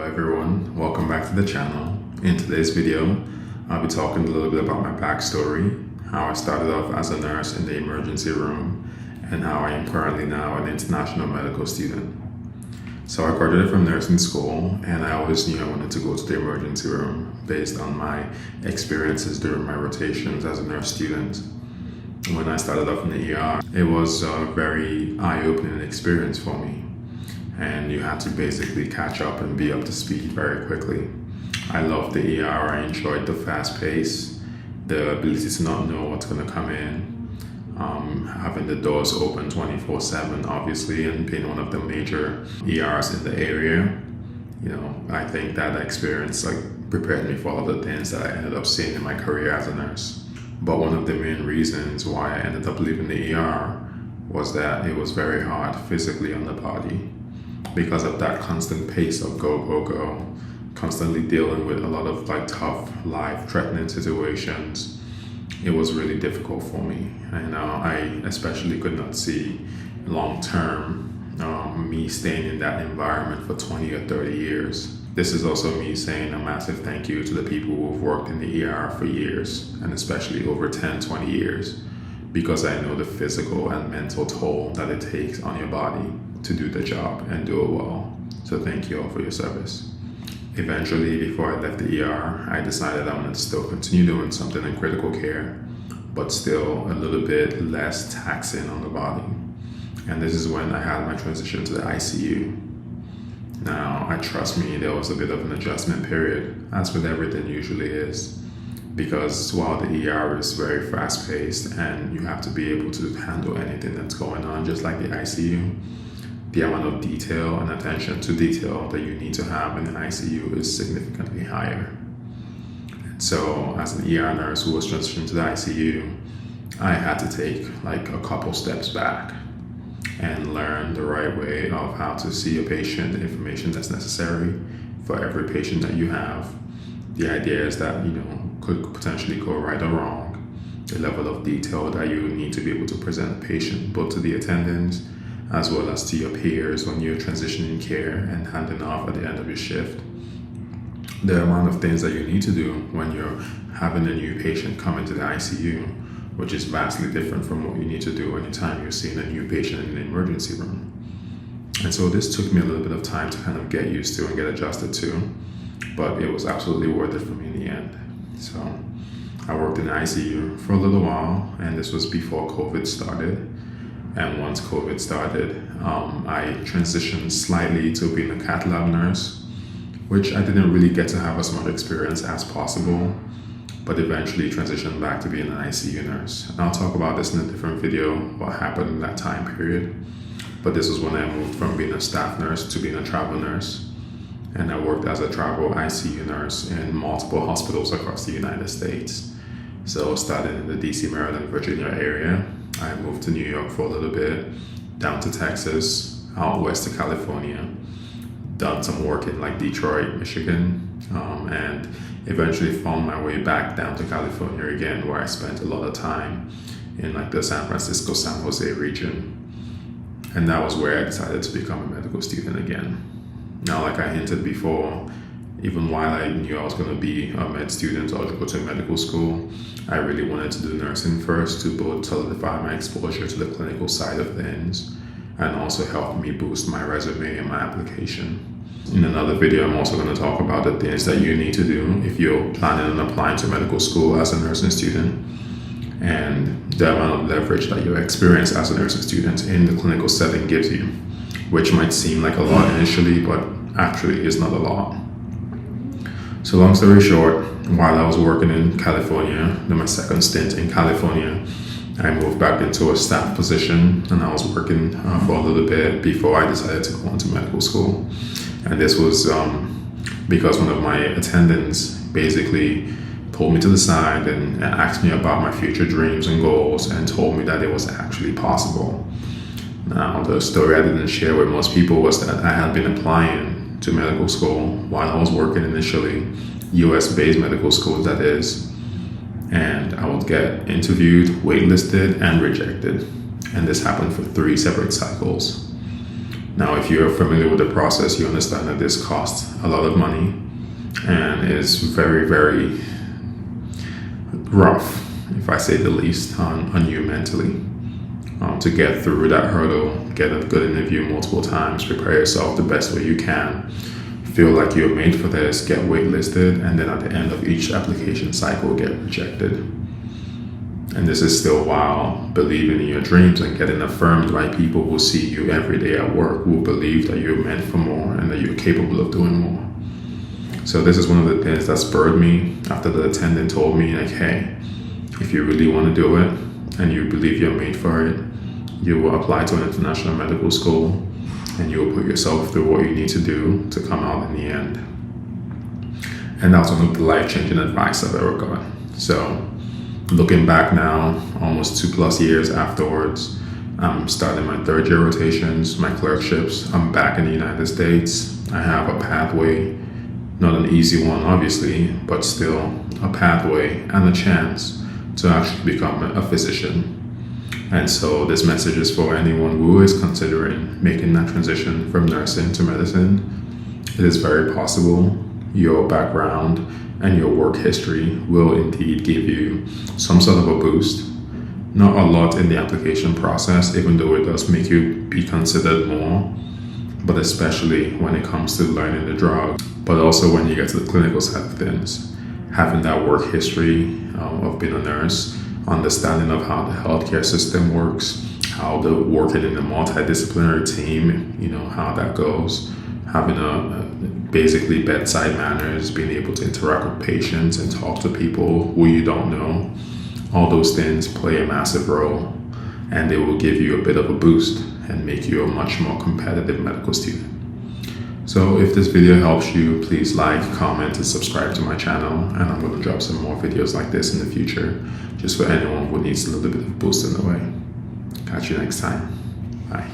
everyone, welcome back to the channel. In today's video, I'll be talking a little bit about my backstory, how I started off as a nurse in the emergency room, and how I am currently now an international medical student. So I graduated from nursing school, and I always knew I wanted to go to the emergency room based on my experiences during my rotations as a nurse student. When I started off in the ER, it was a very eye-opening experience for me. And you had to basically catch up and be up to speed very quickly. I loved the ER. I enjoyed the fast pace, the ability to not know what's going to come in, having the doors open 24/7, obviously, and being one of the major ERs in the area. I think that experience prepared me for all of the things that I ended up seeing in my career as a nurse. But one of the main reasons why I ended up leaving the ER was that it was very hard physically on the body. Because of that constant pace of go, go, go, constantly dealing with a lot of tough, life-threatening situations, it was really difficult for me. And I especially could not see long-term me staying in that environment for 20 or 30 years. This is also me saying a massive thank you to the people who have worked in the ER for years, and especially over 10, 20 years, because I know the physical and mental toll that it takes on your body to do the job and do it well. So thank you all for your service. Eventually, before I left the ER, I decided I wanted to still continue doing something in critical care, but still a little bit less taxing on the body. And this is when I had my transition to the ICU. Now, trust me, there was a bit of an adjustment period, as with everything usually is, because while the ER is very fast-paced and you have to be able to handle anything that's going on, just like the ICU, the amount of detail and attention to detail that you need to have in the ICU is significantly higher. And so as an ER nurse who was transitioning to the ICU, I had to take a couple steps back and learn the right way of how to see a patient, the information that's necessary for every patient that you have. The idea is that, could potentially go right or wrong, the level of detail that you need to be able to present a patient, both to the attendants as well as to your peers when you're transitioning care and handing off at the end of your shift. The amount of things that you need to do when you're having a new patient come into the ICU, which is vastly different from what you need to do anytime you're seeing a new patient in the emergency room. And so this took me a little bit of time to kind of get used to and get adjusted to, but it was absolutely worth it for me in the end. So I worked in the ICU for a little while, and this was before COVID started. And once COVID started, I transitioned slightly to being a cath lab nurse, which I didn't really get to have as much experience as possible, but eventually transitioned back to being an ICU nurse. And I'll talk about this in a different video, what happened in that time period. But this was when I moved from being a staff nurse to being a travel nurse. And I worked as a travel ICU nurse in multiple hospitals across the United States. So started in the DC, Maryland, Virginia area. I moved to New York for a little bit, down to Texas, out west to California, done some work in Detroit, Michigan, and eventually found my way back down to California again, where I spent a lot of time in the San Francisco, San Jose region. And that was where I decided to become a medical student again. Now, like I hinted before, even while I knew I was going to be a med student or go to medical school, I really wanted to do nursing first to both solidify my exposure to the clinical side of things and also help me boost my resume and my application. In another video, I'm also going to talk about the things that you need to do if you're planning on applying to medical school as a nursing student, and the amount of leverage that your experience as a nursing student in the clinical setting gives you, which might seem like a lot initially, but actually is not a lot. So long story short, while I was working in California, my second stint in California, I moved back into a staff position, and I was working for a little bit before I decided to go into medical school. And this was because one of my attendants basically pulled me to the side and asked me about my future dreams and goals and told me that it was actually possible. Now, the story I didn't share with most people was that I had been applying to medical school while I was working initially, US-based medical school that is, and I would get interviewed, waitlisted, and rejected. And this happened for 3 separate cycles. Now, if you're familiar with the process, you understand that this costs a lot of money and is very, very rough, if I say the least, on you mentally. To get through that hurdle, get a good interview multiple times, prepare yourself the best way you can, feel like you're made for this, get waitlisted, and then at the end of each application cycle, get rejected. And this is still while believing in your dreams and getting affirmed by people who see you every day at work, who believe that you're meant for more and that you're capable of doing more. So this is one of the things that spurred me after the attendant told me, like, hey, if you really want to do it and you believe you're made for it, you will apply to an international medical school and you will put yourself through what you need to do to come out in the end. And that's one of the life-changing advice I've ever got. So looking back now, almost 2+ years afterwards, I'm starting my third-year rotations, my clerkships. I'm back in the United States. I have a pathway, not an easy one, obviously, but still a pathway and a chance to actually become a physician. And so this message is for anyone who is considering making that transition from nursing to medicine. It is very possible. Your background and your work history will indeed give you some sort of a boost. Not a lot in the application process, even though it does make you be considered more, but especially when it comes to learning the drug, but also when you get to the clinical side of things. Having that work history of being a nurse, understanding of how the healthcare system works, how the working in a multidisciplinary team, how that goes, having basically bedside manners, being able to interact with patients and talk to people who you don't know. All those things play a massive role, and they will give you a bit of a boost and make you a much more competitive medical student. So if this video helps you, please like, comment, and subscribe to my channel, and I'm going to drop some more videos like this in the future, just for anyone who needs a little bit of a boost in the way. Catch you next time. Bye.